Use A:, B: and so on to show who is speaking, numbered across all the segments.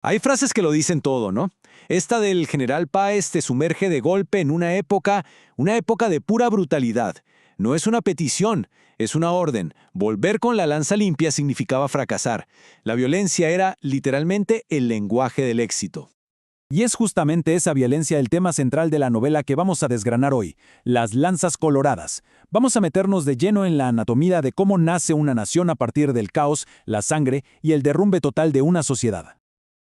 A: Hay frases que lo dicen todo, ¿no? Esta del general Páez te sumerge de golpe en una época de pura brutalidad. No es una petición, es una orden. Volver con la lanza limpia significaba fracasar. La violencia era literalmente el lenguaje del éxito.
B: Y es justamente esa violencia el tema central de la novela que vamos a desgranar hoy, las lanzas coloradas. Vamos a meternos de lleno en la anatomía de cómo nace una nación a partir del caos, la sangre y el derrumbe total de una sociedad.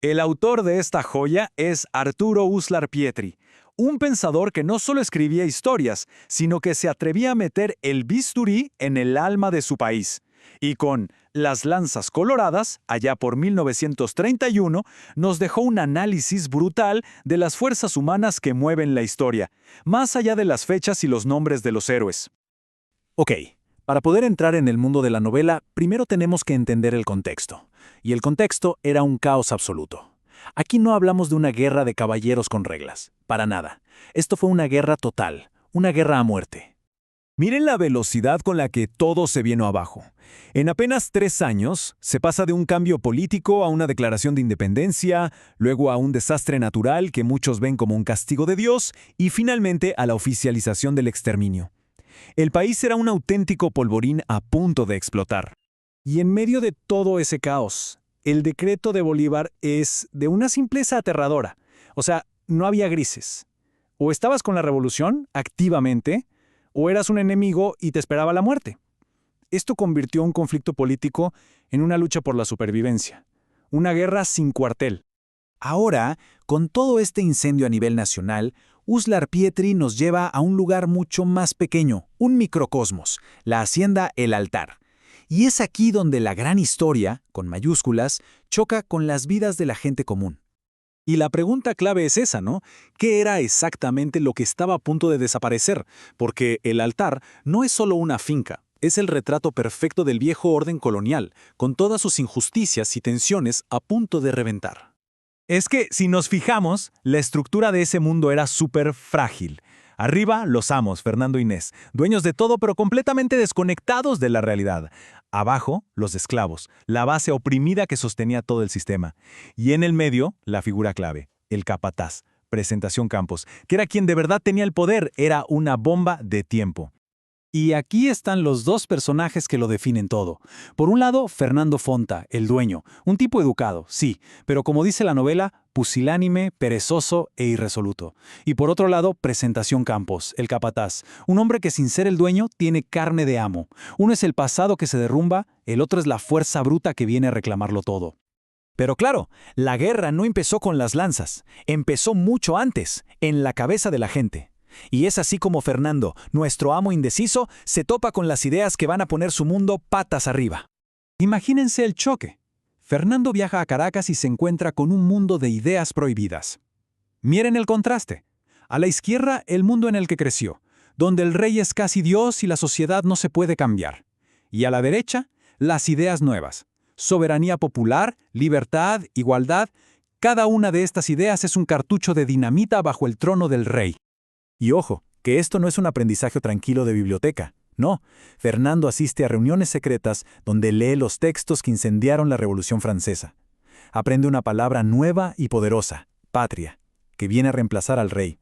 C: El autor de esta joya es Arturo Uslar Pietri, un pensador que no solo escribía historias, sino que se atrevía a meter el bisturí en el alma de su país. Y con Las lanzas coloradas, allá por 1931, nos dejó un análisis brutal de las fuerzas humanas que mueven la historia, más allá de las fechas y los nombres de los héroes.
B: Ok, para poder entrar en el mundo de la novela, primero tenemos que entender el contexto. Y el contexto era un caos absoluto. Aquí no hablamos de una guerra de caballeros con reglas, para nada. Esto fue una guerra total, una guerra a muerte. Miren la velocidad con la que todo se vino abajo. En apenas 3 años, se pasa de un cambio político a una declaración de independencia, luego a un desastre natural que muchos ven como un castigo de Dios, y finalmente a la oficialización del exterminio. El país era un auténtico polvorín a punto de explotar.
D: Y en medio de todo ese caos, el decreto de Bolívar es de una simpleza aterradora. O sea, no había grises. O estabas con la revolución, activamente, o eras un enemigo y te esperaba la muerte. Esto convirtió un conflicto político en una lucha por la supervivencia. Una guerra sin cuartel.
B: Ahora, con todo este incendio a nivel nacional, Uslar Pietri nos lleva a un lugar mucho más pequeño, un microcosmos, la hacienda El Altar. Y es aquí donde la gran historia, con mayúsculas, choca con las vidas de la gente común.
D: Y la pregunta clave es esa, ¿no? ¿Qué era exactamente lo que estaba a punto de desaparecer? Porque el altar no es solo una finca, es el retrato perfecto del viejo orden colonial, con todas sus injusticias y tensiones a punto de reventar.
C: Es que, si nos fijamos, la estructura de ese mundo era súper frágil. Arriba, los amos, Fernando e Inés, dueños de todo pero completamente desconectados de la realidad. Abajo, los esclavos, la base oprimida que sostenía todo el sistema. Y en el medio, la figura clave, el capataz, Presentación Campos, que era quien de verdad tenía el poder, era una bomba de tiempo.
D: Y aquí están los dos personajes que lo definen todo. Por un lado, Fernando Fonta, el dueño, un tipo educado, sí, pero como dice la novela, pusilánime, perezoso e irresoluto. Y por otro lado, Presentación Campos, el capataz, un hombre que sin ser el dueño tiene carne de amo. Uno es el pasado que se derrumba, el otro es la fuerza bruta que viene a reclamarlo todo.
B: Pero claro, la guerra no empezó con las lanzas, empezó mucho antes, en la cabeza de la gente. Y es así como Fernando, nuestro amo indeciso, se topa con las ideas que van a poner su mundo patas arriba.
D: Imagínense el choque. Fernando viaja a Caracas y se encuentra con un mundo de ideas prohibidas. Miren el contraste. A la izquierda, el mundo en el que creció, donde el rey es casi Dios y la sociedad no se puede cambiar. Y a la derecha, las ideas nuevas. Soberanía popular, libertad, igualdad. Cada una de estas ideas es un cartucho de dinamita bajo el trono del rey.
B: Y ojo, que esto no es un aprendizaje tranquilo de biblioteca. No, Fernando asiste a reuniones secretas donde lee los textos que incendiaron la Revolución Francesa. Aprende una palabra nueva y poderosa, patria, que viene a reemplazar al rey.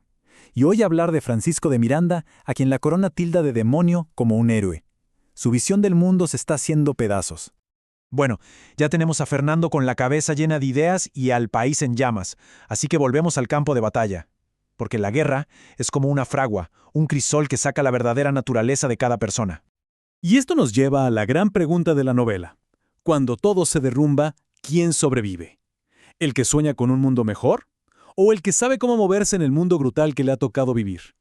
B: Y oye hablar de Francisco de Miranda, a quien la corona tilda de demonio como un héroe. Su visión del mundo se está haciendo pedazos.
C: Bueno, ya tenemos a Fernando con la cabeza llena de ideas y al país en llamas, así que volvemos al campo de batalla. Porque la guerra es como una fragua, un crisol que saca la verdadera naturaleza de cada persona.
D: Y esto nos lleva a la gran pregunta de la novela. Cuando todo se derrumba, ¿quién sobrevive? ¿El que sueña con un mundo mejor? ¿O el que sabe cómo moverse en el mundo brutal que le ha tocado vivir?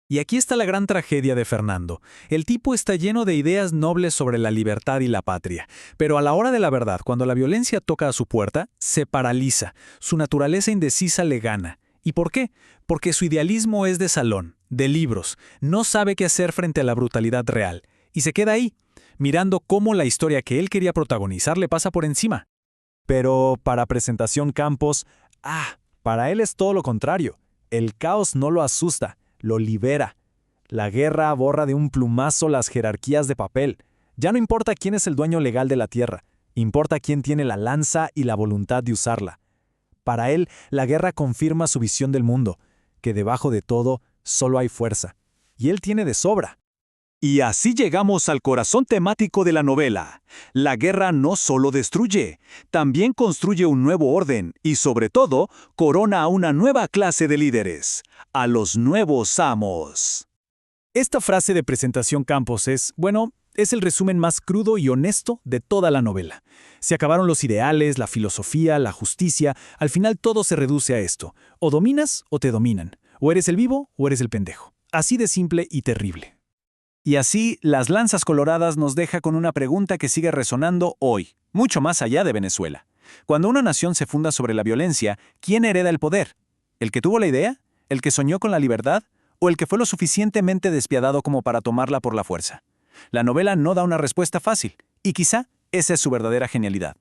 D: Y aquí está la gran tragedia de Fernando. El tipo está lleno de ideas nobles sobre la libertad y la patria, pero a la hora de la verdad, cuando la violencia toca a su puerta, se paraliza, su naturaleza indecisa le gana. ¿Y por qué? Porque su idealismo es de salón, de libros, no sabe qué hacer frente a la brutalidad real, y se queda ahí, mirando cómo la historia que él quería protagonizar le pasa por encima.
B: Pero para Presentación Campos, para él es todo lo contrario. El caos no lo asusta, lo libera. La guerra borra de un plumazo las jerarquías de papel. Ya no importa quién es el dueño legal de la tierra, importa quién tiene la lanza y la voluntad de usarla. Para él, la guerra confirma su visión del mundo, que debajo de todo solo hay fuerza. Y él tiene de sobra.
C: Y así llegamos al corazón temático de la novela. La guerra no solo destruye, también construye un nuevo orden y, sobre todo, corona a una nueva clase de líderes, a los nuevos amos.
B: Esta frase de presentación Campos es el resumen más crudo y honesto de toda la novela. Se acabaron los ideales, la filosofía, la justicia, al final todo se reduce a esto. O dominas o te dominan. O eres el vivo o eres el pendejo. Así de simple y terrible.
C: Y así, Las Lanzas Coloradas nos deja con una pregunta que sigue resonando hoy, mucho más allá de Venezuela. Cuando una nación se funda sobre la violencia, ¿quién hereda el poder? ¿El que tuvo la idea? ¿El que soñó con la libertad? ¿O el que fue lo suficientemente despiadado como para tomarla por la fuerza? La novela no da una respuesta fácil, y quizá esa es su verdadera genialidad.